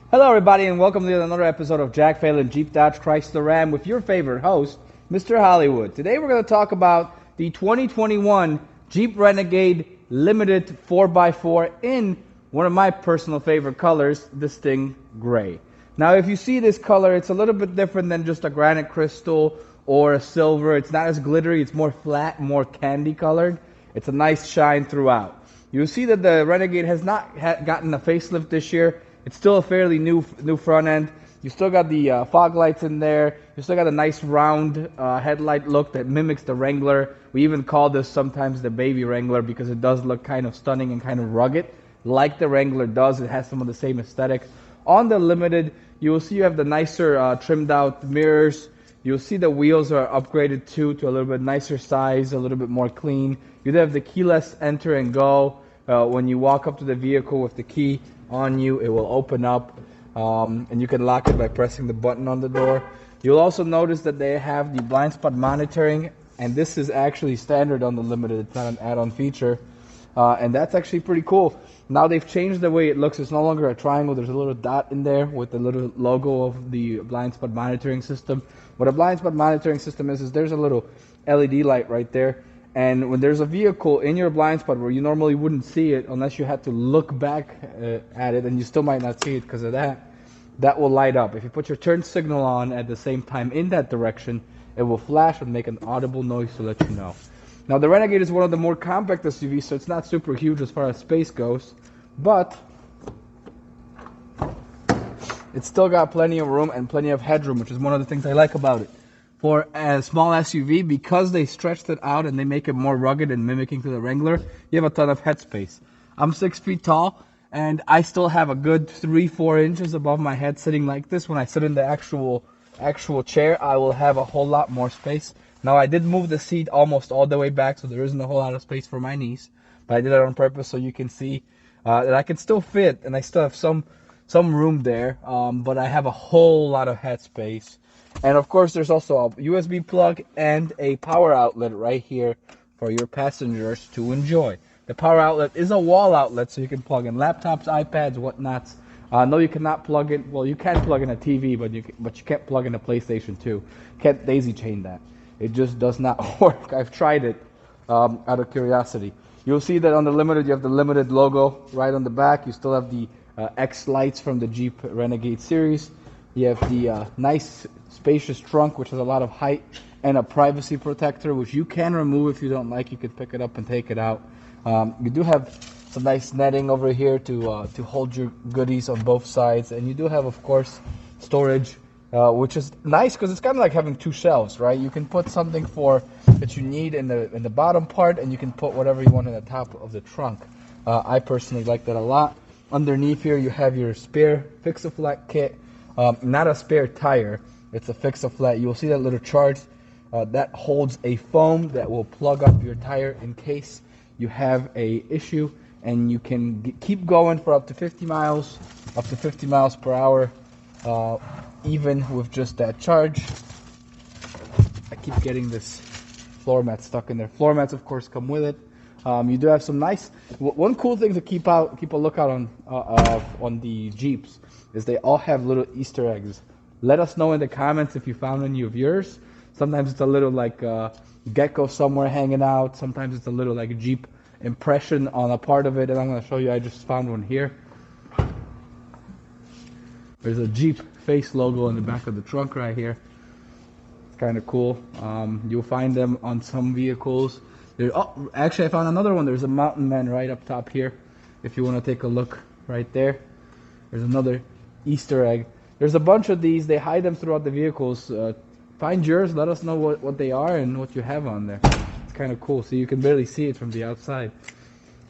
Hello, everybody, and welcome to another episode of Jack Phelan Jeep Dodge Chrysler Ram with your favorite host, Mr. Hollywood. Today, we're going to talk about the 2021 Jeep Renegade Limited 4x4 in one of my personal favorite colors, the Sting Gray. Now, if you see this color, it's a little bit different than just a granite crystal or a silver. It's not as glittery. It's more flat, more candy colored. It's a nice shine throughout. You'll see that the Renegade has not gotten a facelift this year. It's still a fairly new front end. You still got the fog lights in there. You still got a nice round headlight look that mimics the Wrangler. We even call this sometimes the baby Wrangler because it does look kind of stunning and kind of rugged, like the Wrangler does. It has some of the same aesthetic. On the Limited, you will see you have the nicer trimmed out mirrors. You'll see the wheels are upgraded too to a little bit nicer size, a little bit more clean. You do have the keyless enter and go. When you walk up to the vehicle with the key on you, it will open up, and you can lock it by pressing the button on the door. You'll also notice that they have the blind spot monitoring, and this is actually standard on the Limited. It's not an add-on feature, and that's actually pretty cool. Now they've changed the way it looks. It's no longer a triangle. There's a little dot in there with the little logo of the blind spot monitoring system. What a blind spot monitoring system is there's a little LED light right there. And when there's a vehicle in your blind spot where you normally wouldn't see it unless you had to look back at it, and you still might not see it because of that, that will light up. If you put your turn signal on at the same time in that direction, it will flash and make an audible noise to let you know. Now, the Renegade is one of the more compact SUVs, so it's not super huge as far as space goes, but it's still got plenty of room and plenty of headroom, which is one of the things I like about it. For a small SUV, because they stretched it out and they make it more rugged and mimicking to the Wrangler, you have a ton of headspace. I'm 6 feet tall, and I still have a good 3-4 inches above my head sitting like this. When I sit in the actual chair, I will have a whole lot more space. Now, I did move the seat almost all the way back, so there isn't a whole lot of space for my knees, but I did it on purpose so you can see that I can still fit, and I still have some room there, but I have a whole lot of headspace. And of course, there's also a USB plug and a power outlet right here for your passengers to enjoy. The power outlet is a wall outlet, so you can plug in laptops, iPads, whatnots. No, you cannot plug in. Well, you can plug in a TV, but you can't plug in a PlayStation 2. Can't daisy chain that. It just does not work. I've tried it out of curiosity. You'll see that on the Limited, you have the Limited logo right on the back. You still have the X lights from the Jeep Renegade series. You have the nice spacious trunk, which has a lot of height, and a privacy protector, which you can remove if you don't like. You can pick it up and take it out. You do have some nice netting over here to hold your goodies on both sides, and you do have, of course, storage, which is nice because it's kind of like having two shelves, right? You can put something that you need in the bottom part, and you can put whatever you want in the top of the trunk. I personally like that a lot. Underneath here, you have your spare fix-a-flat kit. Not a spare tire, it's a fix-a-flat. You will see that little charge that holds a foam that will plug up your tire in case you have a issue, and you can keep going for up to 50 miles per hour, even with just that charge. I keep getting this floor mat stuck in there. Floor mats, of course, come with it. You do have some nice. One cool thing to keep a lookout on the Jeeps is they all have little Easter eggs. Let us know in the comments if you found any of yours. Sometimes it's a little like gecko somewhere hanging out. Sometimes it's a little like Jeep impression on a part of it, and I'm going to show you. I just found one here. There's a Jeep face logo on the back of the trunk right here. It's kind of cool. You'll find them on some vehicles. Actually, I found another one. There's a Mountain Man right up top here. If you want to take a look right there. There's another Easter egg. There's a bunch of these. They hide them throughout the vehicles. Find yours. Let us know what they are and what you have on there. It's kind of cool. So you can barely see it from the outside.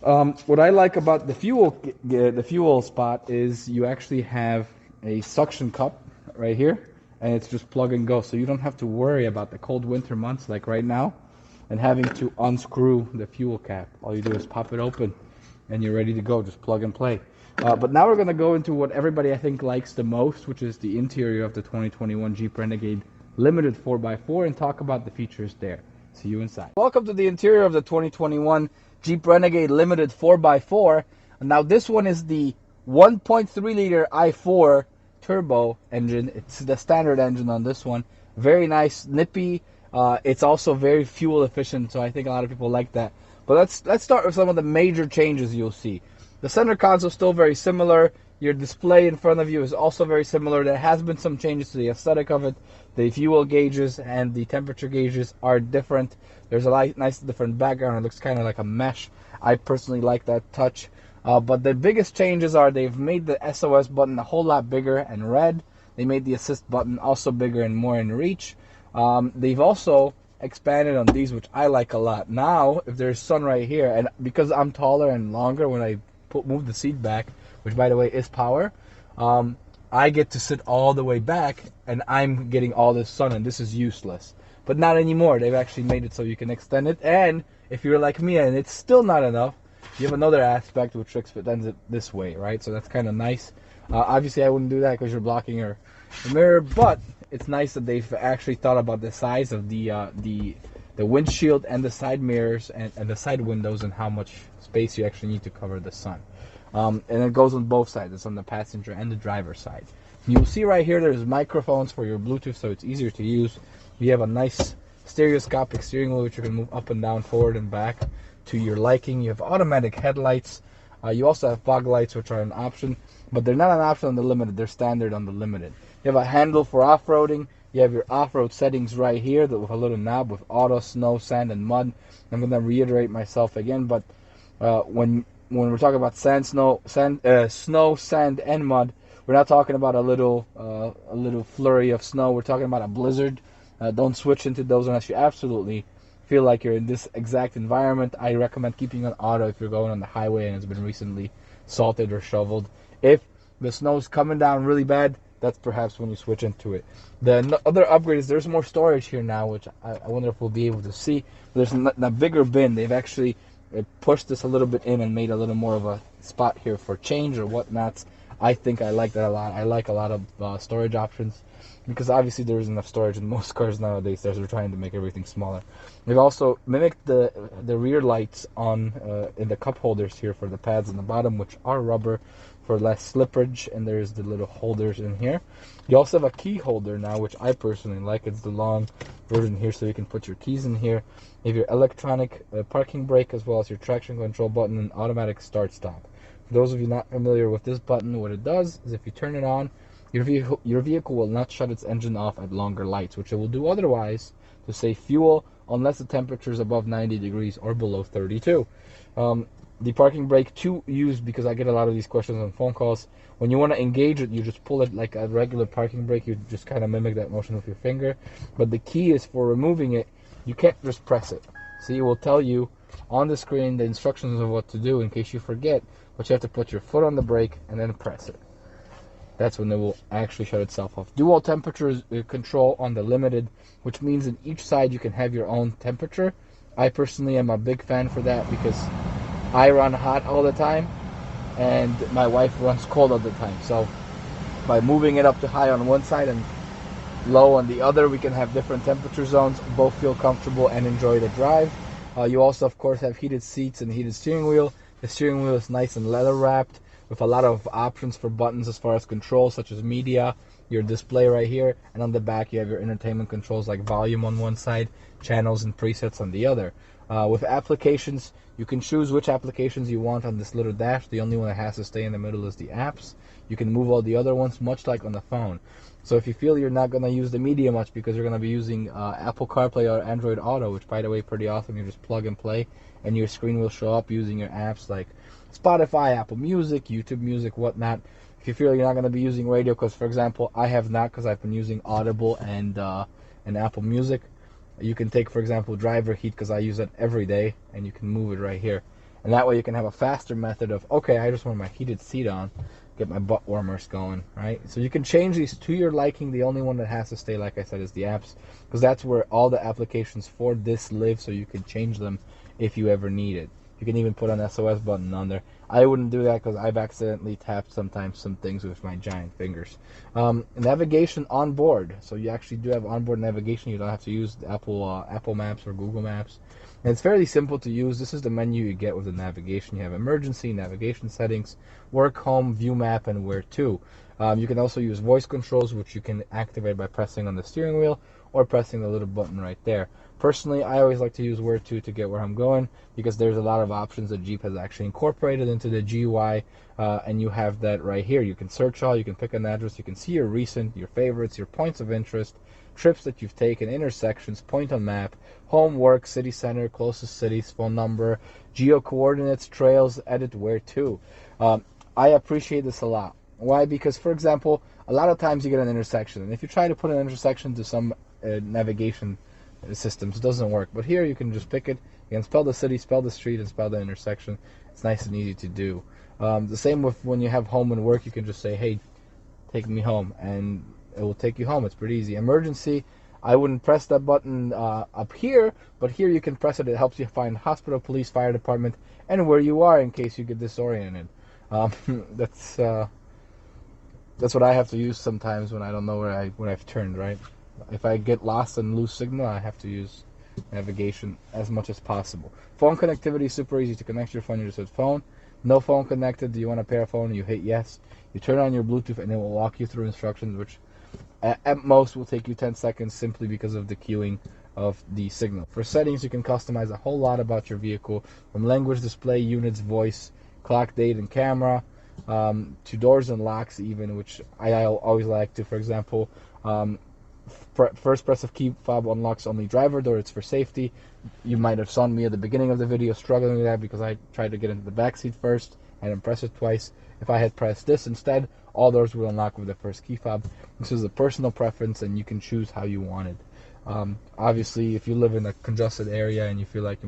What I like about the fuel spot is you actually have a suction cup right here, and it's just plug and go. So you don't have to worry about the cold winter months like right now and having to unscrew the fuel cap. All you do is pop it open and you're ready to go. Just plug and play. But now we're going to go into what everybody I think likes the most, which is the interior of the 2021 Jeep Renegade Limited 4x4, and talk about the features there. See you inside. Welcome to the interior of the 2021 Jeep Renegade Limited 4x4. Now this one is the 1.3 liter i4 turbo engine. It's the standard engine on this one. Very nice, nippy. It's also very fuel efficient, so I think a lot of people like that. But let's start with some of the major changes you'll see. The center console is still very similar. Your display in front of you is also very similar. There has been some changes to the aesthetic of it. The fuel gauges and the temperature gauges are different. There's a nice different background. It looks kind of like a mesh. I personally like that touch. But the biggest changes are they've made the SOS button a whole lot bigger and red. They made the assist button also bigger and more in reach. They've also expanded on these, which I like a lot. Now, if there's sun right here, and because I'm taller and longer when I move the seat back, which by the way is power, I get to sit all the way back and I'm getting all this sun, and this is useless. But not anymore. They've actually made it so you can extend it, and if you're like me and it's still not enough, you have another aspect which extends it this way, right? So that's kind of nice. Obviously I wouldn't do that because you're blocking your mirror, but it's nice that they've actually thought about the size of the windshield and the side mirrors and the side windows and how much space you actually need to cover the sun. And it goes on both sides. It's on the passenger and the driver's side. You'll see right here there's microphones for your Bluetooth, so it's easier to use. You have a nice stereoscopic steering wheel which you can move up and down, forward and back to your liking. You have automatic headlights. You also have fog lights, which are an option, but they're not an option on the Limited. They're standard on the Limited. You have a handle for off-roading. You have your off-road settings right here with a little knob with auto, snow, sand, and mud. I'm going to reiterate myself again, but when we're talking about snow, sand, and mud, we're not talking about a little flurry of snow. We're talking about a blizzard. Don't switch into those unless you absolutely feel like you're in this exact environment. I recommend keeping on auto if you're going on the highway and it's been recently salted or shoveled. If the snow's coming down really bad, that's perhaps when you switch into it. The other upgrade is there's more storage here now, which I wonder if we'll be able to see. There's a bigger bin. They've actually pushed this a little bit in and made a little more of a spot here for change or whatnots. I think I like that a lot. I like a lot of storage options because obviously there isn't enough storage in most cars nowadays. They're trying to make everything smaller. They've also mimicked the rear lights on in the cup holders here for the pads on the bottom, which are rubber for less slippage, and there's the little holders in here. You also have a key holder now, which I personally like. It's the long version here, so you can put your keys in here. You have your electronic parking brake, as well as your traction control button and automatic start stop. For those of you not familiar with this button, what it does is if you turn it on, your vehicle will not shut its engine off at longer lights, which it will do otherwise to save fuel unless the temperature is above 90 degrees or below 32. The parking brake to use, because I get a lot of these questions on phone calls. When you want to engage it, you just pull it like a regular parking brake. You just kind of mimic that motion with your finger. But the key is for removing it, you can't just press it. See, it will tell you on the screen the instructions of what to do in case you forget, but you have to put your foot on the brake and then press it. That's when it will actually shut itself off. Dual temperature control on the Limited, which means in each side you can have your own temperature. I personally am a big fan for that because I run hot all the time and my wife runs cold all the time. So by moving it up to high on one side and low on the other, we can have different temperature zones, both feel comfortable and enjoy the drive. You also of course have heated seats and heated steering wheel. The steering wheel is nice and leather wrapped with a lot of options for buttons as far as controls, such as media, your display right here, and on the back you have your entertainment controls like volume on one side, channels and presets on the other. With applications, you can choose which applications you want on this little dash. The only one that has to stay in the middle is the apps. You can move all the other ones, much like on the phone. So if you feel you're not going to use the media much because you're going to be using Apple CarPlay or Android Auto, which by the way, pretty awesome. You just plug and play and your screen will show up using your apps like Spotify, Apple Music, YouTube Music, whatnot. If you feel you're not going to be using radio, because for example, I have not, because I've been using Audible and Apple Music. You can take, for example, driver heat, because I use it every day, and you can move it right here. And that way you can have a faster method of, okay, I just want my heated seat on, get my butt warmers going, right? So you can change these to your liking. The only one that has to stay, like I said, is the apps, because that's where all the applications for this live, so you can change them if you ever need it. You can even put an SOS button on there. I wouldn't do that because I've accidentally tapped sometimes some things with my giant fingers. Navigation on board. So you actually do have onboard navigation. You don't have to use the Apple Maps or Google Maps. And it's fairly simple to use. This is the menu you get with the navigation. You have emergency, navigation settings, work, home, view map, and where to. You can also use voice controls, which you can activate by pressing on the steering wheel or pressing the little button right there. Personally, I always like to use where to get where I'm going, because there's a lot of options that Jeep has actually incorporated into the GUI, and you have that right here. You can search all, you can pick an address, you can see your recent, your favorites, your points of interest, trips that you've taken, intersections, point on map, home, work, city center, closest cities, phone number, geo coordinates, trails, edit where to. I appreciate this a lot. Why? Because, for example, a lot of times you get an intersection, and if you try to put an intersection to some navigation systems, it doesn't work. But here you can just pick it, you can spell the city, spell the street, and spell the intersection. It's nice and easy to do. The same with when you have home and work, you can just say, hey, take me home, and it will take you home. It's pretty easy. Emergency, I wouldn't press that button up here, but here you can press it. It helps you find hospital, police, fire department, and where you are in case you get disoriented. That's what I have to use sometimes when I don't know where I've turned, right? If I get lost and lose signal, I have to use navigation as much as possible. Phone connectivity is super easy. To connect your phone, you just hit phone. No phone connected. Do you want to pair a phone? You hit yes. You turn on your Bluetooth, and it will walk you through instructions, which at most will take you 10 seconds simply because of the queuing of the signal. For settings, you can customize a whole lot about your vehicle, from language, display, units, voice, clock, date, and camera, to doors and locks even, which I always like to. For example, first press of key fob unlocks only driver door. It's for safety. You might have seen me at the beginning of the video struggling with that because I tried to get into the back seat first and then press it twice. If I had pressed this instead, all doors will unlock with the first key fob. This is a personal preference, and you can choose how you want it. Obviously, if you live in a congested area and you feel like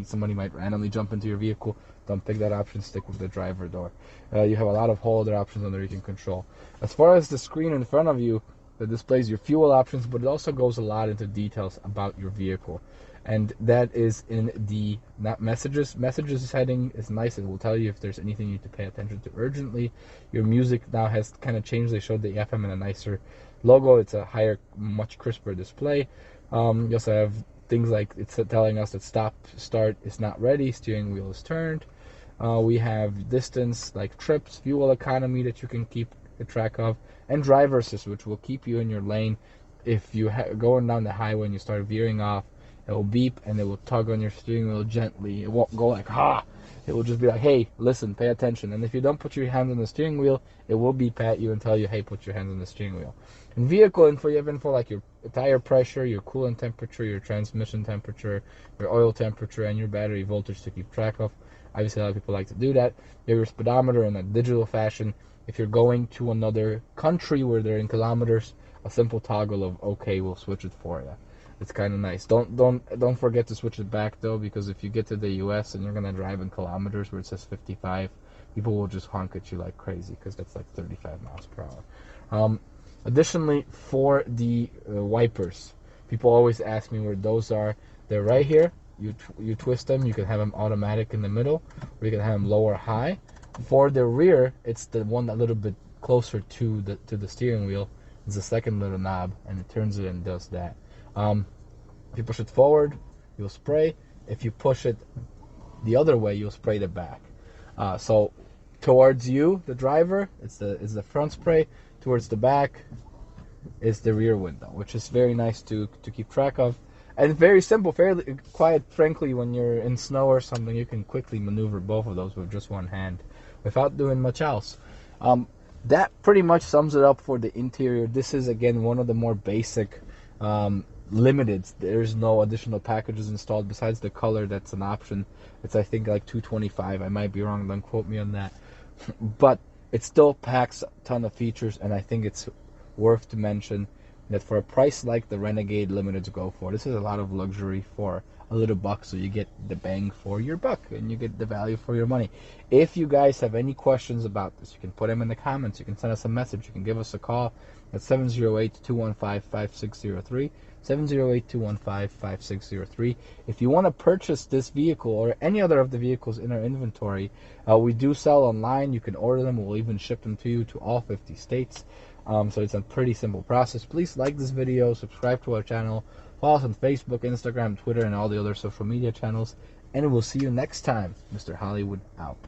somebody might randomly jump into your vehicle, don't pick that option. Stick with the driver door. You have a lot of whole other options on there you can control. As far as the screen in front of you, that displays your fuel options, but it also goes a lot into details about your vehicle, and that is in the messages heading. Is nice. It will tell you if there's anything you need to pay attention to urgently. Your music now has kind of changed. They showed the FM in a nicer logo. It's a higher, much crisper display. You also have things like it's telling us that stop start is not ready, steering wheel is turned. We have distance, like trips, fuel economy that you can keep track of, and driver assist, which will keep you in your lane. If you going down the highway and you start veering off, it will beep and it will tug on your steering wheel gently. It won't go like ha. It will just be like, hey, listen, pay attention. And if you don't put your hands on the steering wheel, it will beep at you and tell you, hey, put your hands on the steering wheel. In vehicle info, you have info like your tire pressure, your coolant temperature, your transmission temperature, your oil temperature, and your battery voltage to keep track of. Obviously, a lot of people like to do that. You have your speedometer in a digital fashion. If you're going to another country where they're in kilometers, a simple toggle of OK will switch it for you. It's kind of nice. Don't forget to switch it back though, because if you get to the US and you're gonna drive in kilometers where it says 55, people will just honk at you like crazy because that's like 35 miles per hour. Additionally, for the wipers, people always ask me where those are. They're right here. You twist them. You can have them automatic in the middle, or you can have them low or high. For the rear, it's the one a little bit closer to the steering wheel. It's the second little knob, and it turns it and does that. If you push it forward, you'll spray. If you push it the other way, you'll spray the back. So towards you, the driver, it's the front spray. Towards the back is the rear window, which is very nice to keep track of. And very simple, fairly quiet. Frankly, when you're in snow or something, you can quickly maneuver both of those with just one hand without doing much else. That pretty much sums it up for the interior. This is, again, one of the more basic limiteds. There's no additional packages installed besides the color. That's an option. It's, I think, like $225. I might be wrong. Don't quote me on that. But it still packs a ton of features, and I think it's worth to mention that for a price like the Renegade Limiteds go for, this is a lot of luxury for a little buck, so you get the bang for your buck and you get the value for your money. If you guys have any questions about this, you can put them in the comments. You can send us a message. You can give us a call at 708-215-5603. 708-215-5603. If you want to purchase this vehicle or any other of the vehicles in our inventory, we do sell online. You can order them. We'll even ship them to you to all 50 states. So it's a pretty simple process. Please like this video, subscribe to our channel, follow us on Facebook, Instagram, Twitter, and all the other social media channels. And we'll see you next time. Mr. Hollywood out.